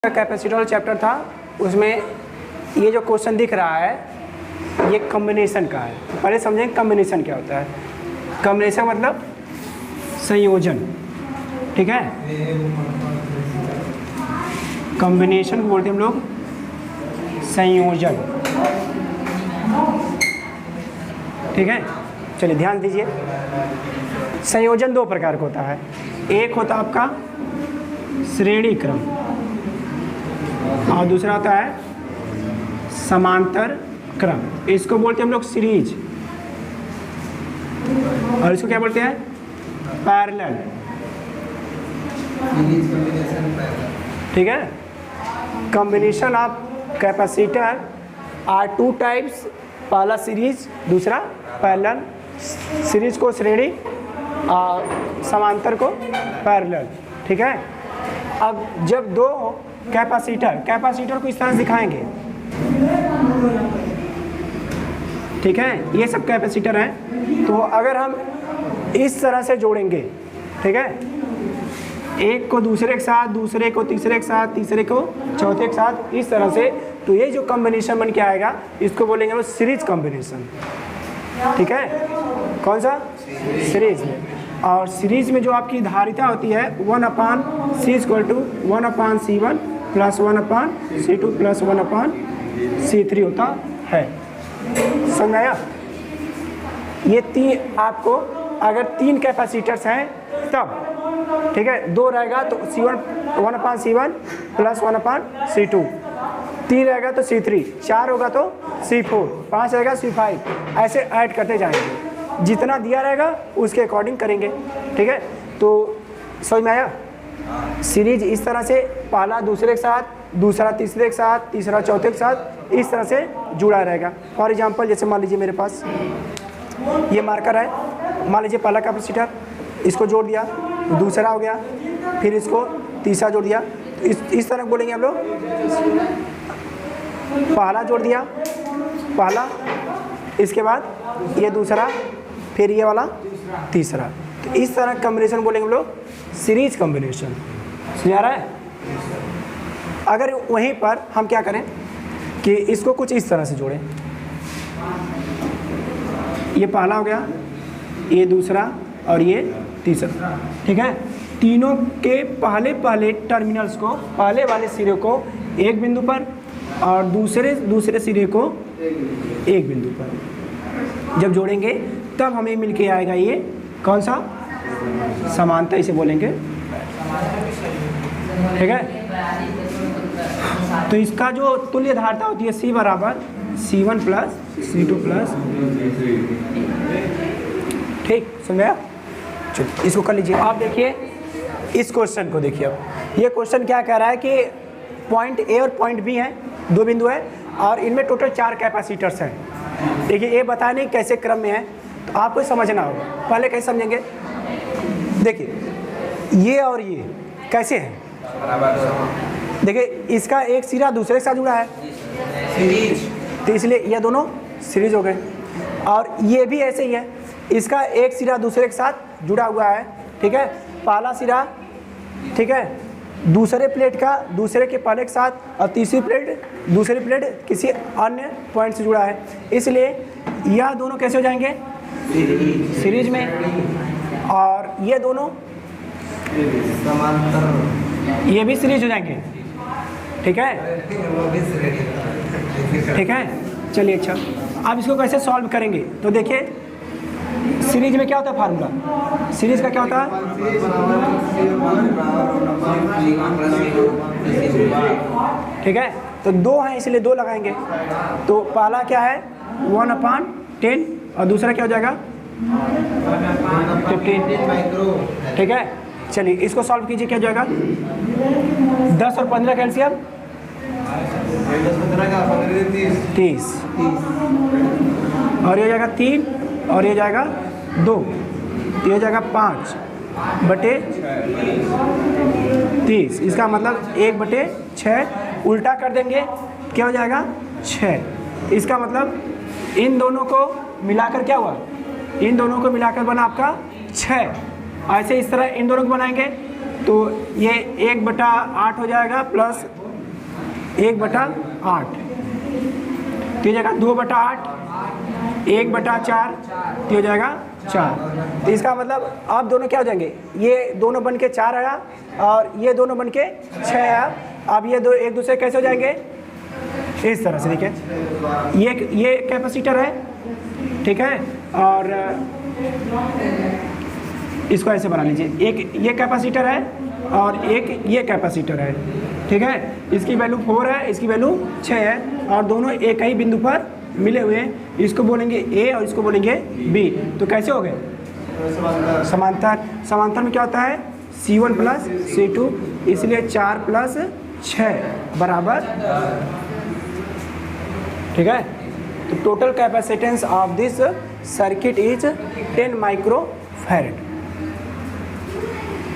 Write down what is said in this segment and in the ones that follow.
Capacitor chapter था, उसमें ये जो क्वेश्चन दिख रहा है ये कॉम्बिनेशन का है। पहले समझें कॉम्बिनेशन क्या होता है। कॉम्बिनेशन मतलब संयोजन, ठीक है। कॉम्बिनेशन को बोलते हैं हम लोग संयोजन, ठीक है। चलिए ध्यान दीजिए, संयोजन दो प्रकार का होता है। एक होता है आपका श्रेणी क्रम और दूसरा होता है समांतर क्रम। इसको बोलते हैं हम लोग सीरीज और इसको क्या बोलते हैं पैरेलल, ठीक है। Combination of capacitor are two types, पहला सीरीज दूसरा पैरेलल। सीरीज को श्रेणी और समांतर को पैरेलल, ठीक है। अब जब दो कैपेसिटर को इस तरह से दिखाएंगे, ठीक है, ये सब कैपेसिटर हैं। तो अगर हम इस तरह से जोड़ेंगे, ठीक है, एक को दूसरे के साथ, दूसरे को तीसरे के साथ, तीसरे को चौथे के साथ, इस तरह से, तो ये जो कॉम्बिनेशन बन के आएगा इसको बोलेंगे हम सीरीज कॉम्बिनेशन, ठीक है। कौन सा सीरीज में। और सीरीज में जो आपकी धारिता होती है 1/C=1/C1 + 1/C2 + 1/C3 होता है। समझ आया। ये तीन आपको, अगर तीन कैपेसिटर्स हैं तब, ठीक है, दो रहेगा तो C1 1/C1 + 1/C2, तीन रहेगा तो C3, चार होगा तो C4, पाँच रहेगा C5, ऐसे ऐड करते जाएंगे। जितना दिया रहेगा उसके अकॉर्डिंग करेंगे, ठीक है। तो समझ में आया। सीरीज इस तरह से पहला दूसरे के साथ, दूसरा तीसरे के साथ, तीसरा चौथे के साथ, इस तरह से जुड़ा रहेगा। फॉर एग्जांपल जैसे मान लीजिए मेरे पास ये मार्कर है, मान लीजिए पहला कैपेसिटर, इसको जोड़ दिया, दूसरा हो गया, फिर इसको तीसरा जोड़ दिया, तो इस तरह बोलेंगे हम लोग। पहला जोड़ दिया, पहला, इसके बाद ये दूसरा, फिर ये वाला तीसरा, तो इस तरह कॉम्बिनेशन बोलेंगे हम लोग सीरीज कॉम्बिनेशन। समझ आ रहा है। अगर वहीं पर हम क्या करें कि इसको कुछ इस तरह से जोड़ें, ये पहला हो गया, ये दूसरा और ये तीसरा, ठीक है। तीनों के पहले टर्मिनल्स को, पहले वाले सिरे को एक बिंदु पर और दूसरे सिरे को एक बिंदु पर जब जोड़ेंगे तब हमें मिलके आएगा ये कौन सा समांतर, इसे बोलेंगे, ठीक है। तो इसका जो तुल्य धारिता होती है C = C1 + C2 +, ठीक, समझा। चलिए इसको कर लीजिए। आप देखिए इस क्वेश्चन को देखिए। अब ये क्वेश्चन क्या कह रहा है कि पॉइंट A और पॉइंट B हैं, दो बिंदु है और इनमें टोटल 4 कैपेसिटर्स हैं। देखिए ये बताने कैसे क्रम में है तो आपको समझना होगा। पहले कैसे समझेंगे, देखिए ये और ये कैसे हैं। देखिए इसका एक सिरा दूसरे के साथ जुड़ा है सीरीज, तो इसलिए ये दोनों सीरीज हो गए। और ये भी ऐसे ही है, इसका एक सिरा दूसरे के साथ जुड़ा हुआ है, ठीक है। पहला सिरा, ठीक है, दूसरे प्लेट का दूसरे के पहले के साथ और तीसरी प्लेट दूसरी प्लेट किसी अन्य पॉइंट से जुड़ा है, इसलिए यह दोनों कैसे हो जाएंगे सीरीज में। और ये दोनों समांतर, ये भी सीरीज हो जाएंगे, ठीक है, ठीक है। चलिए अच्छा, अब इसको कैसे सॉल्व करेंगे तो देखिए सीरीज में क्या होता है फार्मूला, सीरीज का क्या होता है, ठीक है। तो दो हैं इसलिए दो लगाएंगे। तो पहला क्या है 1/10 और दूसरा क्या हो जाएगा 15, ठीक है। चलिए इसको सॉल्व कीजिए, क्या हो जाएगा 10 और 15 का एलसीएम 30, और ये जाएगा 3 और ये जाएगा 2, ये जाएगा 5/30। इसका मतलब 1/6 उल्टा कर देंगे, क्या हो जाएगा 6। इसका मतलब इन दोनों को मिलाकर क्या हुआ, इन दोनों को मिलाकर बना आपका 6। ऐसे इस तरह इन दोनों को बनाएंगे तो ये 1/8 हो जाएगा प्लस 1/8, तो ये जाएगा 2/8, 1/4, तो हो जाएगा 4। तो इसका मतलब अब दोनों क्या हो जाएंगे, ये दोनों बन के 4 आया और ये दोनों बन के 6 आया। अब ये दो एक दूसरे कैसे हो जाएंगे, इस तरह से। देखिए ये कैपेसिटर है, ठीक है, और इसको ऐसे बना लीजिए, एक ये कैपेसिटर है और एक ये कैपेसिटर है, ठीक है। इसकी वैल्यू 4 है, इसकी वैल्यू 6 है और दोनों एक ही बिंदु पर मिले हुए हैं। इसको बोलेंगे A और इसको बोलेंगे B। तो कैसे हो गए, समांतर। समांतर में क्या होता है, C1 प्लस C2, इसलिए 4 प्लस 6 बराबर, ठीक है। तो total capacitance of this circuit is 10 microfarad,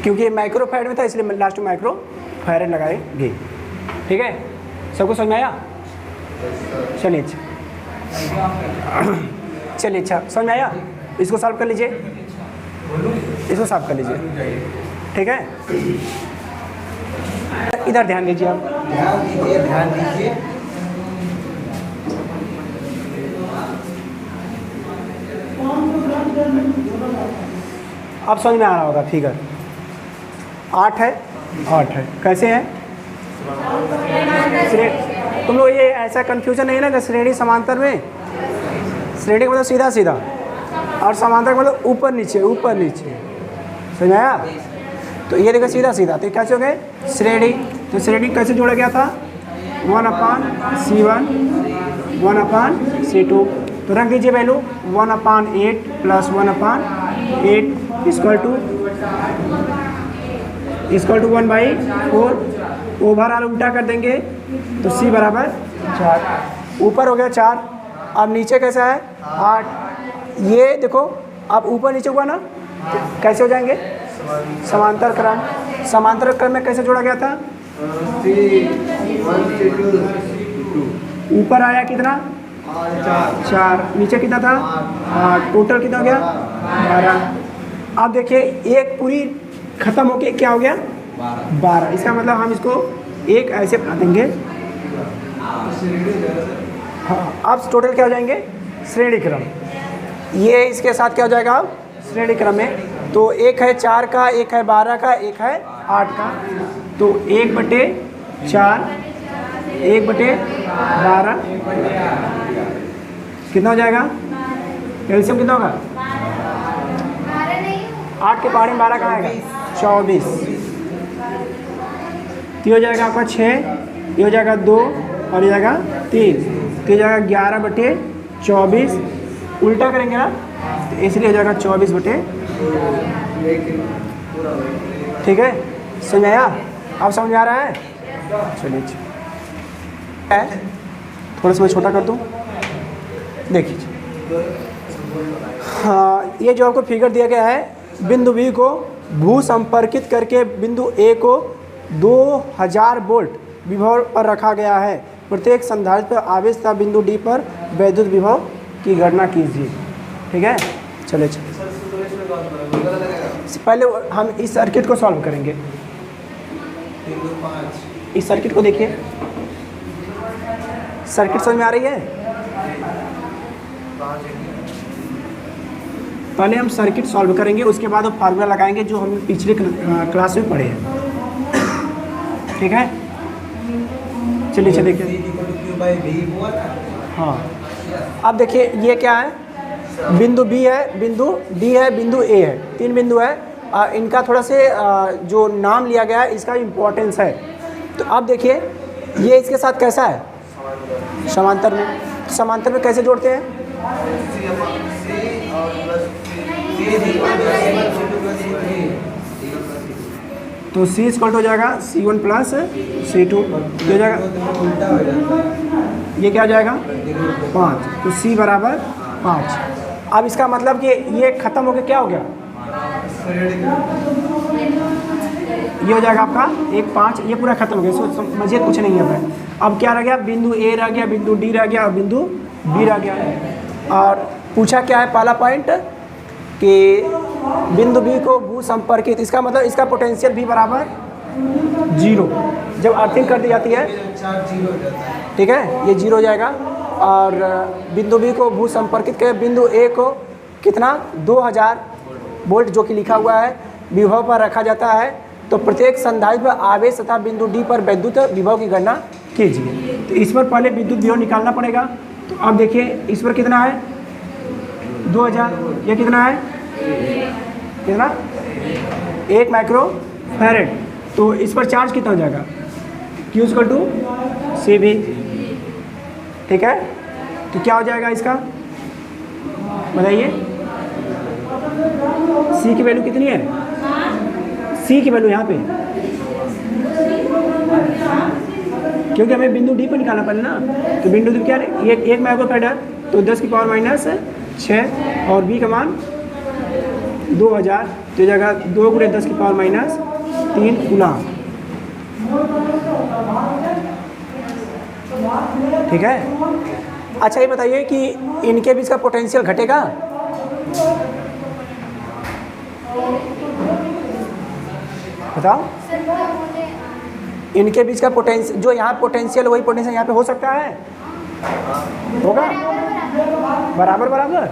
क्योंकि ये माइक्रोफैरड में था इसलिए लास्ट में माइक्रोफैरड लगाएंगे, ठीक है। सबको समझ में आया, चलिए चलिए, अच्छा समझ में आया। इसको सॉल्व कर लीजिए, इसको सॉल्व कर लीजिए, ठीक है। इधर ध्यान दीजिए, आप ध्यान दीजिए। अब समझ में आ रहा होगा। फिगर 8 है, 8 है, कैसे है तुम लोग, ये ऐसा कंफ्यूजन नहीं है ना कि श्रेणी समांतर में, श्रेणी का मतलब सीधा सीधा और समांतर का मतलब ऊपर नीचे, ऊपर नीचे, समझ में आया। तो ये देखो सीधा सीधा, तो कैसे हो गए श्रेणी। तो श्रेणी कैसे जोड़ा गया था, 1/C1 1/C2। तो रख दीजिए value 1/8 plus 1/8 equal to 1/4। Overall उल्टा कर देंगे तो C बराबर 4, ऊपर हो गया 4, अब नीचे कैसा है 8। ये देखो अब ऊपर नीचे हुआ ना, तो कैसे हो जाएंगे, समांतर क्रम। समांतर क्रम में कैसे जोड़ा गया था, ऊपर आया कितना 4, नीचे कितना था 8, टोटल कितना हो गया 12। अब देखिए एक पूरी खत्म होके क्या हो गया 12। इसका मतलब हम इसको एक ऐसे बना देंगे। हाँ, अब टोटल क्या हो जाएंगे श्रेणी क्रम। ये इसके साथ क्या हो जाएगा अब श्रेणी क्रम में, तो एक है 4 का, एक है 12 का, एक है 8 का। तो 1/4 1/12 कितना हो जाएगा, एलसीएम कितना होगा, 8 के पहाड़ी में 12 कहाँ आएगा 24। तो ये हो जाएगा आपका 6, ये हो जाएगा 2 और ये जाएगा 3, तो ये जाएगा 11/24। उल्टा करेंगे ना तो इसलिए हो जाएगा 24/, ठीक है। समझ में आया, अब समझ में आ रहा है। चलिए थोड़ा सा मैं छोटा कर दूँ, देखिए। हाँ, ये जो आपको फिगर दिया गया है, बिंदु बी को भू संपर्कित करके बिंदु ए को 2000 वोल्ट विभव पर रखा गया है। प्रत्येक संधारित्र पर आवेश तथा बिंदु डी पर वैद्युत विभव की गणना कीजिए, ठीक है। चलिए पहले हम इस सर्किट को सॉल्व करेंगे। इस सर्किट को देखिए, सर्किट समझ में आ रही है। पहले हम सर्किट सॉल्व करेंगे, उसके बाद हम फार्मूला लगाएंगे जो हम पिछले क्लास में पढ़े हैं, ठीक है। चलिए देखिए, हाँ अब देखिए ये क्या है, बिंदु बी है, बिंदु डी है, बिंदु ए है, 3 बिंदु है। इनका थोड़ा से जो नाम लिया गया है इसका इम्पोर्टेंस है। तो अब देखिए ये इसके साथ कैसा है समांतर में, समांतर में कैसे जोड़ते हैं, तो C इक्वल हो जाएगा C1 प्लस C2, हो जाएगा, ये क्या हो जाएगा 5, तो C बराबर 5। अब इसका मतलब कि ये खत्म हो गया, क्या हो गया, ये हो जाएगा आपका 1 5, ये पूरा खत्म हो गया, समझिए कुछ नहीं है। अब क्या रह गया, बिंदु ए रह गया, बिंदु डी रह गया और बिंदु बी रह गया। और पूछा क्या है पहला पॉइंट कि बिंदु बी को भू संपर्कित, इसका मतलब इसका पोटेंशियल भी बराबर 0। जब अर्थिंग कर दी जाती है, चार्ज जीरो हो जाता है। ठीक है, ये 0 हो जाएगा। और बिंदु बी को भू संपर्कित करें, बिंदु ए को कितना 2000 वोल्ट जो कि लिखा हुआ है विभव पर रखा जाता है। तो प्रत्येक संधारित्र पर आवेश तथा बिंदु डी पर विद्युत विभव की गणना कीजिए। तो इस पर पहले विद्युत विभव निकालना पड़ेगा। तो अब देखिए इस पर कितना है 2000, ये कितना है, कितना 1 माइक्रो फैरेड। तो इस पर चार्ज कितना हो जाएगा, Q इक्वल टू सी भी, ठीक है। तो क्या हो जाएगा इसका, बताइए, C की वैल्यू कितनी है, C की वैल्यू यहाँ पे, क्योंकि हमें बिंदु डी पर निकालना पड़े ना। तो बिंदु डी क्या है, एक माइक्रो फैरेड है, तो 10 की पावर माइनस 6 और बी का मान 2000, तो जगह 2 गुणे 10 की पावर माइनस 3 कूलम, ठीक है। अच्छा ये बताइए कि इनके बीच का पोटेंशियल घटेगा, बताओ, इनके बीच का पोटेंशियल, जो यहाँ पोटेंशियल वही पोटेंशियल यहाँ पे हो सकता है, होगा बराबर बराबर,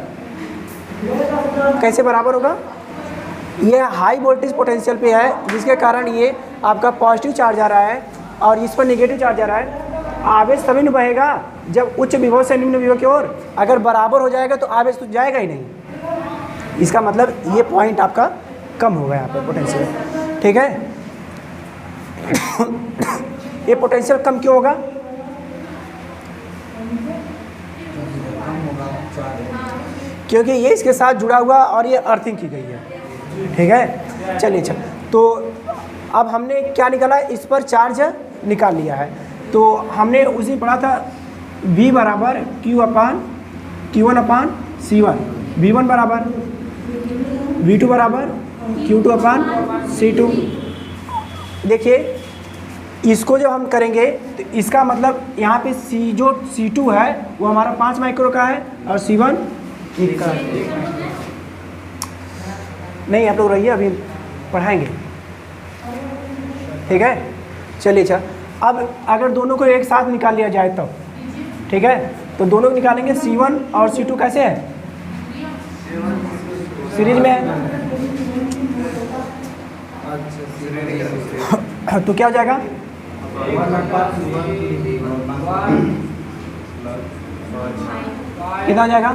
कैसे बराबर होगा, ये हाई वोल्टेज पोटेंशियल पे है जिसके कारण ये आपका पॉजिटिव चार्ज आ रहा है और इस पर नेगेटिव चार्ज आ रहा है। आवेश तभी नहीं बहेगा जब उच्च विभव से निम्न विभव की ओर, अगर बराबर हो जाएगा तो आवेश तो जाएगा ही नहीं। इसका मतलब ये पॉइंट आपका कम होगा यहाँ पर पोटेंशियल, ठीक है। ये पोटेंशियल कम क्यों होगा, क्योंकि ये इसके साथ जुड़ा हुआ और ये अर्थिंग की गई है, ठीक है। चलिए अच्छा, तो अब हमने क्या निकाला, इस पर चार्ज निकाल लिया है। तो हमने उसी पढ़ा था V बराबर Q1 अपान C1, V1 बराबर V2 बराबर Q2 अपान C2। देखिए इसको जब हम करेंगे तो इसका मतलब यहाँ पे जो C2 है वो हमारा 5 माइक्रो का है और C1 1 का। नहीं आप लोग रहिए, अभी पढ़ाएंगे, ठीक है। चलिए अच्छा, अब अगर दोनों को एक साथ निकाल लिया जाए तब, ठीक है, तो दोनों को निकालेंगे। C1 और C2 कैसे है, सीरीज में है, तो क्या हो जाएगा, कितना हो जाएगा,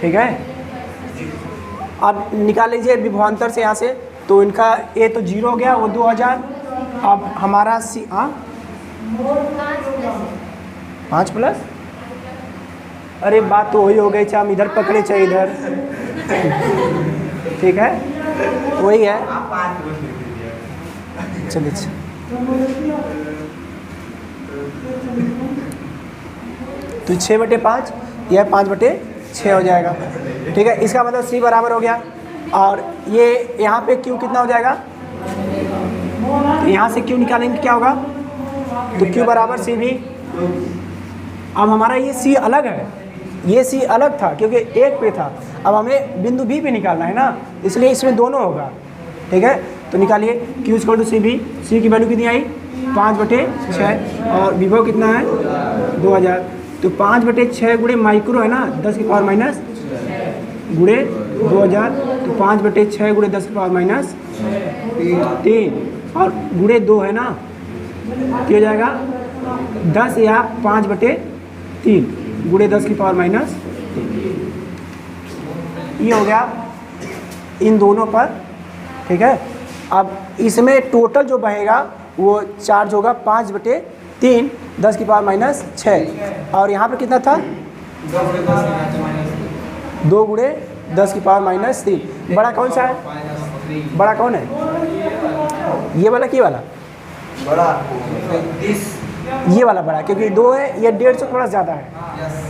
ठीक है। अब निकाल लीजिए विभवांतर से यहाँ से, तो इनका ए तो 0 हो गया, वो 2000। अब हमारा सी 5 प्लस, अरे बात तो वही हो गई, चाहे हम इधर पकड़े चाहे इधर, ठीक है, वही है। चलिए तो 6/5 यह 5/6 हो जाएगा, ठीक है। इसका मतलब C बराबर हो गया। और ये यहाँ पे Q कितना हो जाएगा, तो यहाँ से Q निकालेंगे क्या होगा, तो Q बराबर C भी। अब हमारा ये C अलग है, ये C अलग था क्योंकि एक पे था, अब हमें बिंदु B पे निकालना है ना, इसलिए इसमें दोनों होगा, ठीक है। तो निकालिए Q इक्वल टू C भी, C की वैल्यू कितनी आई 5/6 और विभव कितना है 2000। तो 5/6 गुणे माइक्रो है ना, 10 की पावर माइनस गुणे 2000, तो 5/6 गुणे 10 की पावर माइनस 3 और गुणे 2 है ना, क्या हो जाएगा 10 या 5/3 गुणे 10 की पावर माइनस 3। ये हो गया इन दोनों पर, ठीक है। अब इसमें टोटल जो बहेगा वो चार्ज होगा 5/3 10 की पावर माइनस 6 और यहाँ पे कितना था 2 गुणे 10 की पावर माइनस 3। बड़ा कौन सा है, बड़ा कौन है, ये वाला कि वाला बड़ा, ये वाला बड़ा, क्योंकि 2 है, ये 150 थोड़ा ज़्यादा है,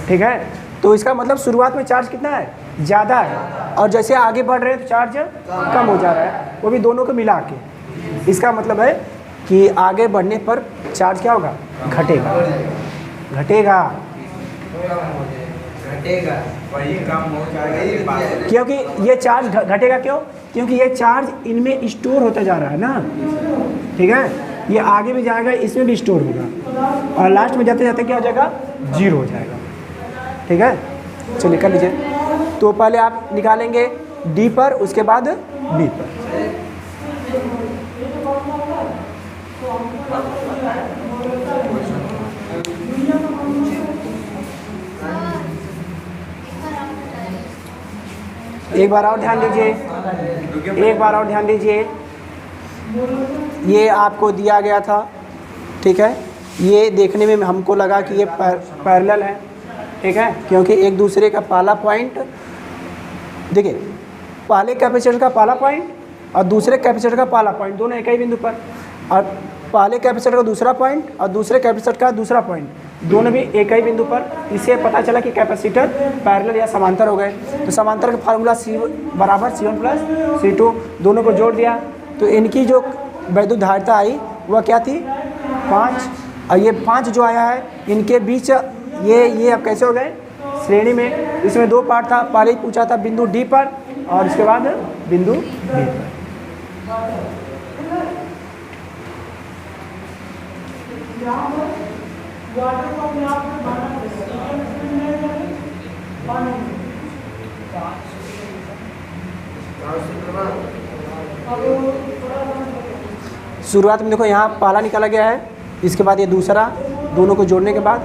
ठीक है। तो इसका मतलब शुरुआत में चार्ज कितना है, ज़्यादा है, और जैसे आगे बढ़ रहे हैं तो चार्ज कम हो जा रहा है, वो भी दोनों को मिला के। इसका मतलब है कि आगे बढ़ने पर चार्ज क्या होगा, घटेगा, घटेगा, कम हो जाए, घटेगा, वही कम हो जाएगा। क्योंकि ये चार्ज घटेगा क्यों? क्योंकि ये चार्ज इनमें स्टोर होता जा रहा है ना, ठीक है। ये आगे भी जाएगा, इसमें भी स्टोर होगा और लास्ट में जाते जाते क्या हो जाएगा? 0 हो जाएगा, ठीक है। चलिए कर लीजिए। तो पहले आप निकालेंगे डी पर, उसके बाद बी पर। एक बार और ध्यान दीजिए, एक बार और ध्यान दीजिए। ये आपको दिया गया था, ठीक है। ये देखने में हमको लगा कि ये पैरेलल है, ठीक है, क्योंकि एक दूसरे का पहला पॉइंट, देखिए पहले कैपेसिटर का पहला पॉइंट और दूसरे कैपेसिटर का पहला पॉइंट दोनों एक ही बिंदु पर, और पहले कैपेसिटर का दूसरा पॉइंट और दूसरे कैपेसिटर का दूसरा पॉइंट दोनों भी एक ही बिंदु पर। इससे पता चला कि कैपेसिटर पैरेलल या समांतर हो गए। तो समांतर का फार्मूला C बराबर C1 प्लस C2, दोनों को जोड़ दिया तो इनकी जो वैद्युत धारिता आई वह क्या थी? 5। और ये 5 जो आया है इनके बीच ये अब कैसे हो गए? श्रेणी में। इसमें 2 पार्ट था, पहले ही पूछा था बिंदु डी पर और इसके बाद बिंदु बी पर। शुरुआत में देखो यहाँ पहला निकाला गया है, इसके बाद ये दूसरा, दोनों को जोड़ने के बाद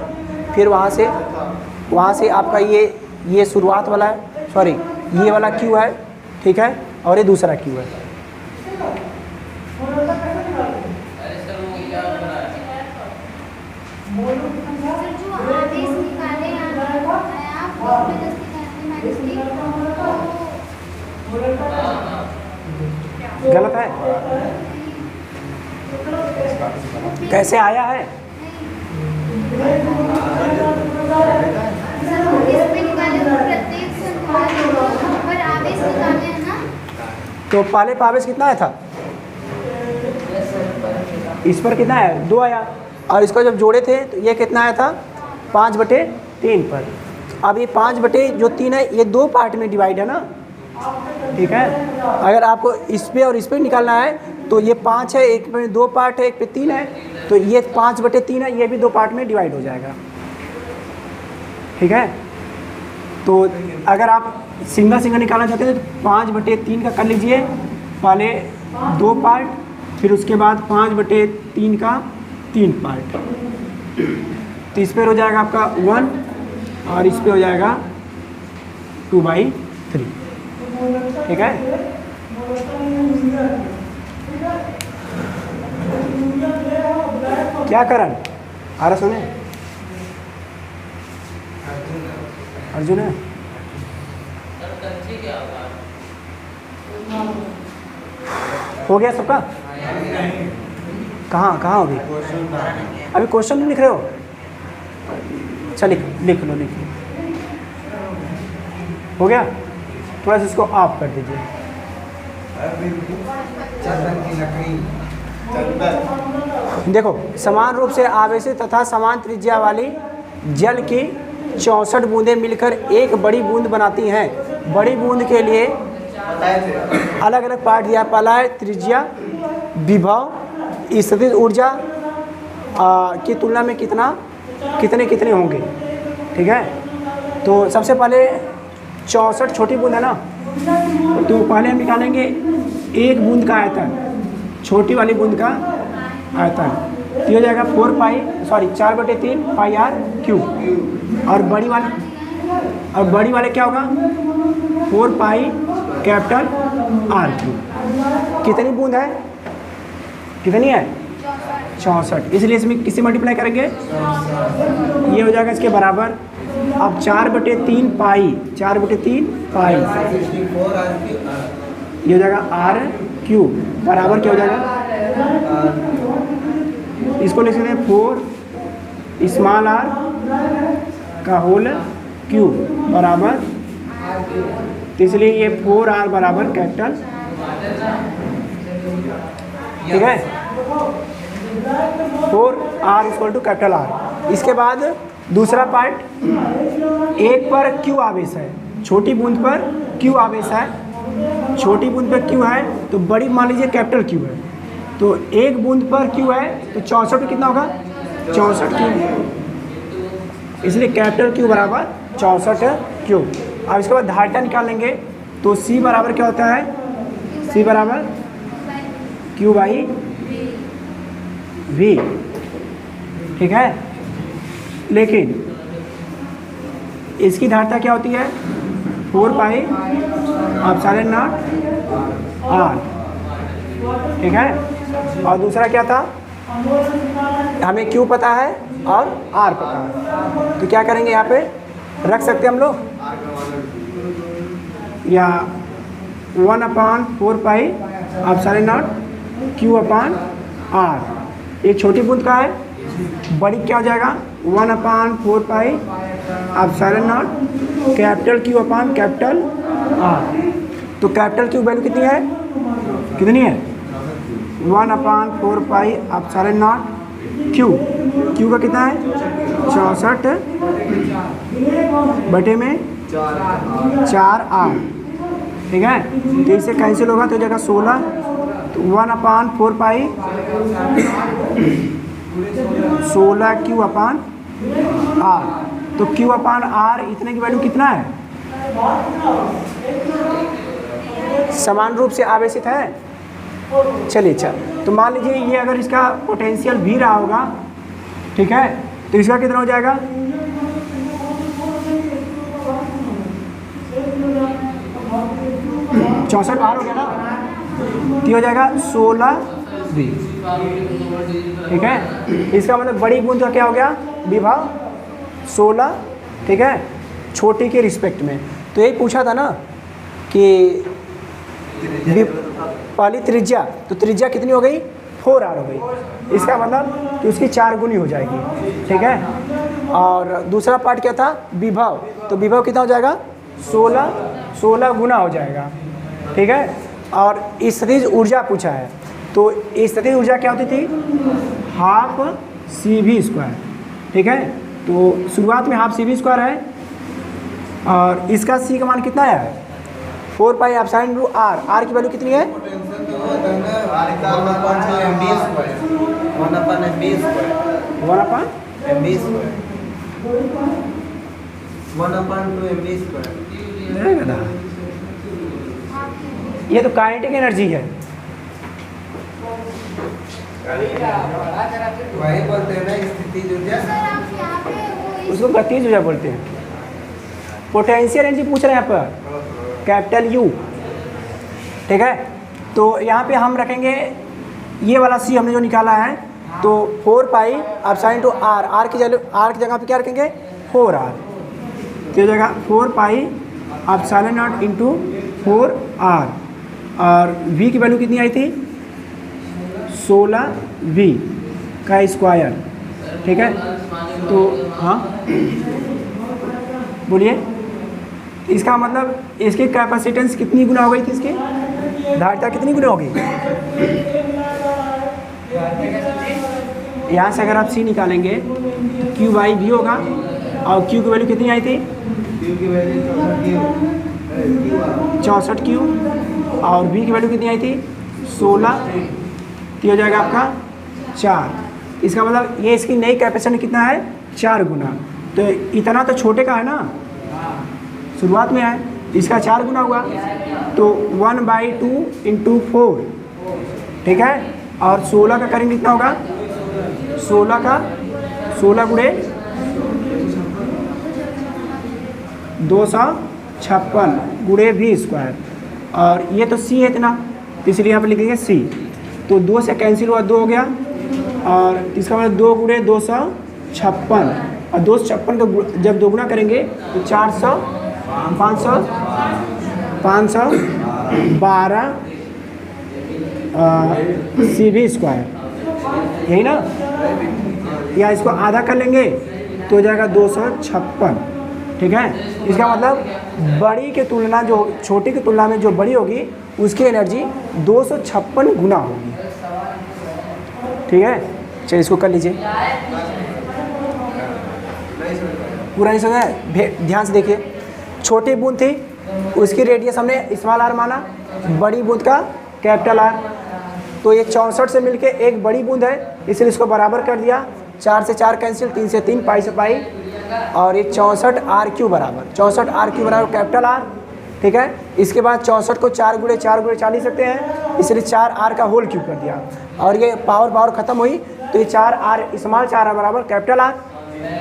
फिर वहाँ से आपका ये शुरुआत वाला है, सॉरी ये वाला क्यू है, ठीक है, और ये दूसरा क्यू है। गलत है? कैसे आया है? तो पहले पर आवेश कितना आया था? इस पर कितना है? 2 आया, और इसको जब जोड़े थे तो ये कितना आया था? 5/3 पर। अब ये 5/3 है, ये 2 पार्ट में डिवाइड है ना, ठीक है। अगर आपको इस पे और इस पे निकालना है तो ये 5 है, एक में 2 पार्ट है, एक पे 3 है, तो ये 5/3 है, ये भी 2 पार्ट में डिवाइड हो जाएगा, ठीक है। तो अगर आप सिंगल निकालना चाहते हैं तो 5/3 का कर लीजिए, पहले 2 पार्ट, फिर उसके बाद 5/3 का 3 पार्ट। तो इस पर हो जाएगा आपका 1 और इस पे हो जाएगा 2/3, ठीक है। क्या करण आ रहा? सुने अर्जुन है? हो गया सबका? कहाँ अभी? अभी क्वेश्चन नहीं लिख रहे हो? अच्छा लिख लो। हो गया? थोड़ा सा इसको ऑफ कर दीजिए। देखो, समान रूप से आवेशित तथा समान त्रिज्या वाली जल की 64 बूंदें मिलकर एक बड़ी बूंद बनाती हैं। बड़ी बूंद के लिए अलग अलग पार्ट दिया। पहला है त्रिज्या, विभव, स्थितिज ऊर्जा की तुलना में कितने होंगे, ठीक है। तो सबसे पहले 64 छोटी बूंद है ना, तो पहले हम निकालेंगे एक बूंद का आयतन, छोटी वाली बूंद का आयतन, तो हो जाएगा 4/3 पाई आर क्यू। और बड़ी वाले क्या होगा? 4 पाई कैपिटल आर क्यू। कितनी बूंद है? कितनी है? 64। इसलिए इसमें किससे मल्टीप्लाई करेंगे? ये हो जाएगा इसके बराबर। अब 4/3 पाई ये हो जाएगा आर क्यू बराबर क्या हो जाएगा? इसको लिख सकते हैं 4 स्मॉल आर का होल क्यू बराबर, इसलिए ये 4R बराबर कैपिटल, ठीक है। 4R equal to capital R. इसके बाद दूसरा पार्ट, एक पर क्यू आवेश है, छोटी बूंद पर क्यू आवेश है, छोटी बूंद पर क्यू है तो बड़ी मान लीजिए कैपिटल क्यू है, तो एक बूंद पर क्यू है तो 64 में कितना होगा 64 क्यू, इसलिए कैपिटल क्यू बराबर 64 क्यू। अब इसके बाद धारिता निकाल लेंगे तो C बराबर क्या होता है, C बराबर Q बाई V, ठीक है। लेकिन इसकी धारिता क्या होती है 4 पाई एप्सिलॉन नॉट R, ठीक है। और दूसरा क्या था, हमें Q पता है और R पता है, तो क्या करेंगे यहाँ पे रख सकते हैं हम लोग, या 1/4 pi epsilon not Q upon R, एक छोटी बूंद का है, बड़ी क्या हो जाएगा 1/4 pi epsilon not capital Q upon capital R। तो कैपिटल Q वैल्यू कितनी है, कितनी है 1/4 pi epsilon not Q, Q का कितना है 64 बटे में 4R, ठीक है। तो इससे कैंसिल होगा तो जगह 16, तो 1/4 पाई 16 Q अपान R, तो Q अपान R इतने की वैल्यू कितना है, समान रूप से आवेशित है। चलिए अच्छा, तो मान लीजिए ये अगर इसका पोटेंशियल भी रहा होगा, ठीक है, तो इसका कितना हो जाएगा 64 बाहर हो गया ना, तो हो जाएगा 16 V, ठीक है। इसका मतलब बड़ी बूंद का क्या हो गया विभव 16, ठीक है, छोटी के रिस्पेक्ट में। तो यही पूछा था ना कि पहली त्रिज्या, तो त्रिज्या कितनी हो गई 4R हो गई, इसका मतलब कि उसकी 4 गुनी हो जाएगी, ठीक है। और दूसरा पार्ट क्या था विभव, तो विभव कितना हो जाएगा 16 गुना हो जाएगा, ठीक है। और स्थितिज ऊर्जा पूछा है, तो स्थितिज ऊर्जा क्या होती थी हाफ CV², ठीक है। तो शुरुआत में हाफ CV² है, और इसका C का मान कितना है 4 पाई एप्सिलॉन टू R की वैल्यू कितनी है 1/2 ये तो काइनेटिक एनर्जी है, वही बोलते हैं ना स्थितिज ऊर्जा, उसको गतिज ऊर्जा बोलते हैं। पोटेंशियल एनर्जी पूछ रहे हैं यहाँ पर कैपिटल U, ठीक है। तो यहाँ पे हम रखेंगे ये वाला C हमने जो निकाला है, तो 4 पाई एप्सिलॉन टू R की जगह पे क्या रखेंगे 4R, तो जगह 4 पाई एप्सिलॉन नॉट इंटू 4R, और V की वैल्यू कितनी आई थी 16V का स्क्वायर, ठीक है। तो हाँ बोलिए, इसका मतलब इसकी कैपेसिटेंस कितनी गुना हो गई थी, इसकी धारिता कितनी गुना होगी, यहाँ से अगर आप C निकालेंगे Q बाई V होगा, और Q की वैल्यू कितनी आई थी 64 Q, और V की वैल्यू कितनी आई थी 16, तो हो जाएगा आपका 4। इसका मतलब ये इसकी नई कैपेसिटी कितना है 4 गुना, तो इतना तो छोटे का है ना शुरुआत में है, इसका 4 गुना हुआ, तो 1/2 इंटू 4, ठीक है। और 16 का करेंगे कितना होगा 16 गुणे 256 गुणे V², और ये तो C है इतना, इसलिए यहाँ पर लिखेंगे C, तो 2 से कैंसिल हुआ 2 हो गया, और इसका मतलब 2 गुणे 256, और 256 को जब दोगुना करेंगे तो 400 512 CV², यही ना, या इसको आधा कर लेंगे तो हो जाएगा 256, ठीक है। इसका मतलब बड़ी के तुलना जो छोटी की तुलना में जो बड़ी होगी उसकी एनर्जी 256 गुना होगी, ठीक है। चलिए इसको कर लीजिए। पूरा नहीं समझा है? ध्यान से देखिए, छोटी बूंद थी उसकी रेडियस हमने स्मॉल आर माना, बड़ी बूंद का कैपिटल आर। तो ये 64 से मिलके एक बड़ी बूंद है, इसलिए इसको बराबर कर दिया। 4 से 4 कैंसिल, 3 से 3, पाई से पाई, और ये 64 आर क्यू बराबर, 64 आर क्यू बराबर कैपिटल आर। ठीक है, इसके बाद 64 को 4 गुणे 4 गुणे 40 सकते हैं, इसलिए 4 आर का होल क्यूब कर दिया। और ये पावर खत्म हुई तो ये 4 आर स्मॉल 4 आर बराबर कैपिटल आर।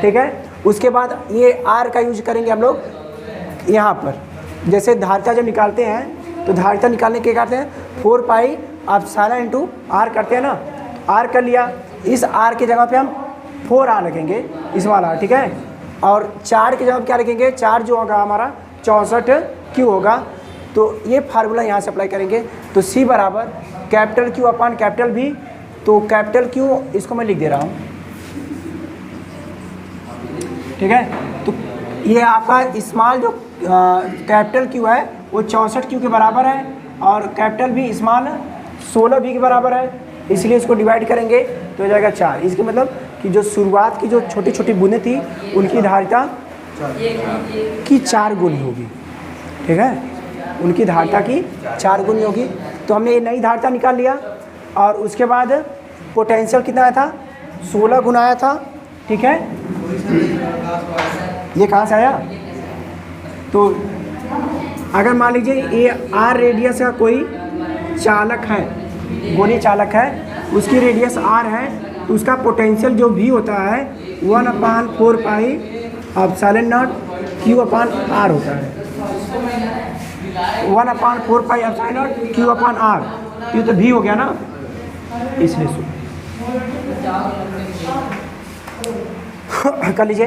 ठीक है, उसके बाद ये आर का यूज करेंगे हम लोग यहाँ पर। जैसे धारिता जब निकालते हैं तो धारिता निकालने के करते हैं 4 पाई आप सारा इंटू आर करते हैं ना, आर कर लिया। इस आर के जगह पे हम 4 आर रखेंगे, इस वाला आर। ठीक है, और 4 की जगह क्या रखेंगे, 4 जो होगा हमारा 64 क्यू होगा। तो ये फार्मूला यहाँ से अप्लाई करेंगे, तो सी बराबर कैपिटल क्यू अपान कैपिटल भी। तो कैपिटल क्यू इसको मैं लिख दे रहा हूँ। ठीक है, तो ये आपका स्मॉल जो कैपिटल क्यू है वो 64 क्यू के बराबर है, और कैपिटल भी स्मॉल 16 भी के बराबर है, इसलिए इसको डिवाइड करेंगे तो हो जाएगा 4। इसके मतलब कि जो शुरुआत की जो छोटी छोटी बूंदें थी उनकी धारिता की 4 गुनी होगी। ठीक है, उनकी धारिता की 4 गुनी होगी। तो हमने ये नई धारिता निकाल लिया, और उसके बाद पोटेंशियल कितना आया था, 16 गुना आया था। ठीक है, ये कहाँ से आया, तो अगर मान लीजिए ये आर रेडियस का कोई चालक है, गोली चालक है, उसकी रेडियस आर है, तो उसका पोटेंशियल जो भी होता है 1/4 pi epsilon naught q upon r होता है। 1/4 pi epsilon naught q upon r, ये तो भी हो गया ना, इसलिए कर लीजिए।